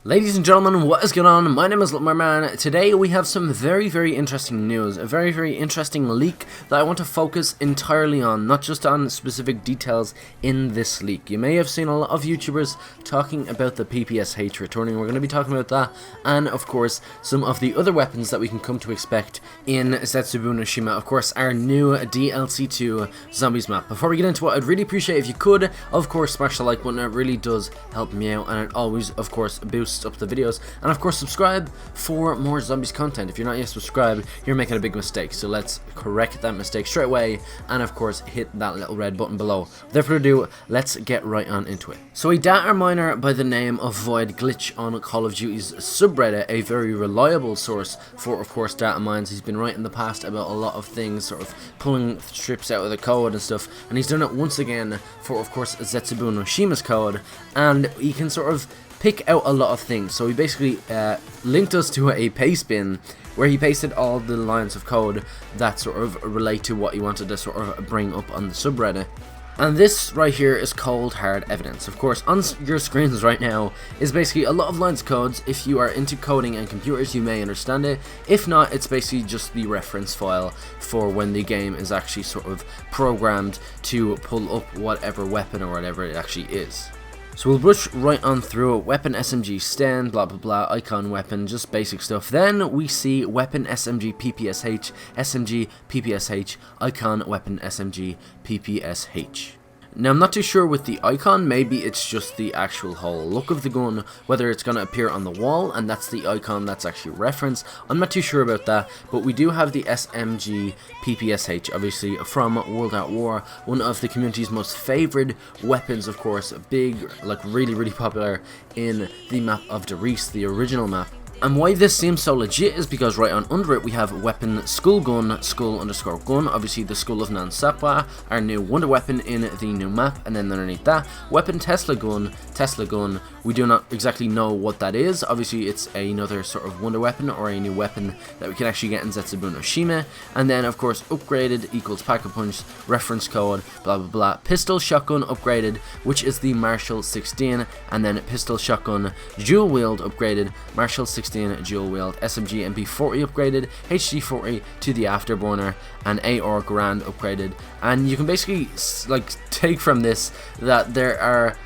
Ladies and gentlemen, what is going on? My name is LittleMarMan. Today we have some very interesting news, a very interesting leak that I want to focus entirely on, not just on specific details in this leak. You may have seen a lot of YouTubers talking about the PPSH returning. We're going to be talking about that, and of course some of the other weapons that we can come to expect in Zetsubou no Shima, of course our new DLC 2 Zombies map. Before we get into it, I'd really appreciate if you could, of course, smash the like button. It really does help me out, and it always, of course, boosts up the videos, and of course subscribe for more zombies content. If you're not yet subscribed, you're making a big mistake, so let's correct that mistake straight away, and of course hit that little red button below. Without further ado, let's get right on into it. So a data miner by the name of Void on Call of Duty's subreddit, a very reliable source for, of course, data mines. He's been right in the past about a lot of things, sort of pulling strips out of the code and stuff, and he's done it once again for, of course, Zetsubou no Shima's code, and he can sort of pick out a lot of things. So he basically linked us to a paste bin where he pasted all the lines of code that sort of relate to what he wanted to sort of bring up on the subreddit. And this right here is cold hard evidence. Of course, on your screens right now is basically a lot of lines of codes. If you are into coding and computers, you may understand it. If not, it's basically just the reference file for when the game is actually sort of programmed to pull up whatever weapon or whatever it actually is. So we'll brush right on through it. Weapon SMG stand, blah blah blah, icon weapon, just basic stuff. Then we see weapon SMG PPSH, SMG PPSH, icon weapon SMG PPSH. Now I'm not too sure with the icon, maybe it's just the actual whole look of the gun, whether it's going to appear on the wall and that's the icon that's actually referenced. I'm not too sure about that, but we do have the SMG PPSH, obviously from World at War, one of the community's most favoured weapons, of course, big, like really popular in the map of Darius, the original map. And why this seems so legit is because right on under it we have weapon skull gun, skull_gun, obviously the skull of Nansapwa, our new wonder weapon in the new map, and then underneath that, weapon Tesla gun, we do not exactly know what that is. Obviously it's another sort of wonder weapon or a new weapon that we can actually get in Zetsubou no Shima, and then of course upgraded equals pack-a-punch, reference code, blah blah blah, pistol shotgun upgraded, which is the Marshall 16, and then pistol shotgun dual wield upgraded, Marshall 16 dual wield, SMG MP40 upgraded, HD40 to the afterburner, and AR Grand upgraded. And you can basically like take from this that there are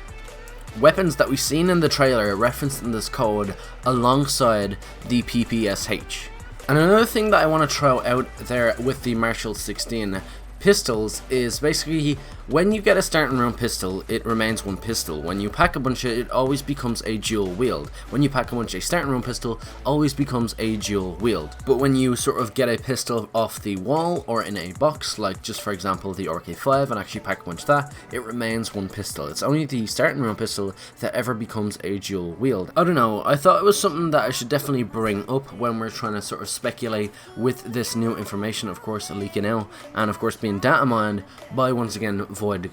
weapons that we've seen in the trailer referenced in this code alongside the PPSH. And another thing that I want to throw out there with the Marshall 16 pistols is basically when you get a starting round pistol, it remains one pistol. When you pack a bunch, it always becomes a dual wield. When you pack a bunch, a starting round pistol always becomes a dual wield. But when you sort of get a pistol off the wall or in a box, like just for example the RK5, and actually pack a bunch of that, it remains one pistol. It's only the starting round pistol that ever becomes a dual wield. I don't know, I thought it was something that I should definitely bring up when we're trying to sort of speculate with this new information, of course leaking out, and of course being data mined by, once again, Void.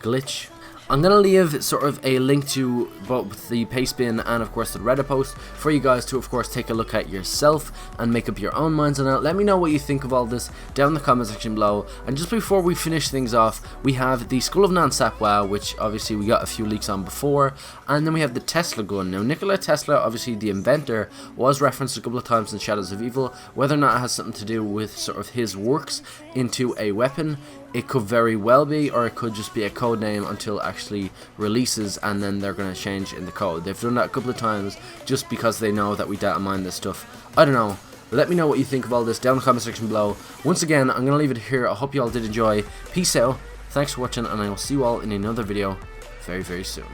I'm going to leave sort of a link to both the paste bin and of course the Reddit post for you guys to of course take a look at yourself and make up your own minds on it. Let me know what you think of all this down in the comment section below. And just before we finish things off, we have the Skull of Nansapwa, which obviously we got a few leaks on before, and then we have the Tesla gun. Now Nikola Tesla, obviously the inventor, was referenced a couple of times in Shadows of Evil. Whether or not it has something to do with sort of his works into a weapon, it could very well be, or it could just be a code name until it actually releases, and then they're going to change in the code. They've done that a couple of times just because they know that we data mine this stuff. I don't know. Let me know what you think of all this down in the comment section below. Once again, I'm going to leave it here. I hope you all did enjoy. Peace out. Thanks for watching, and I will see you all in another video very soon.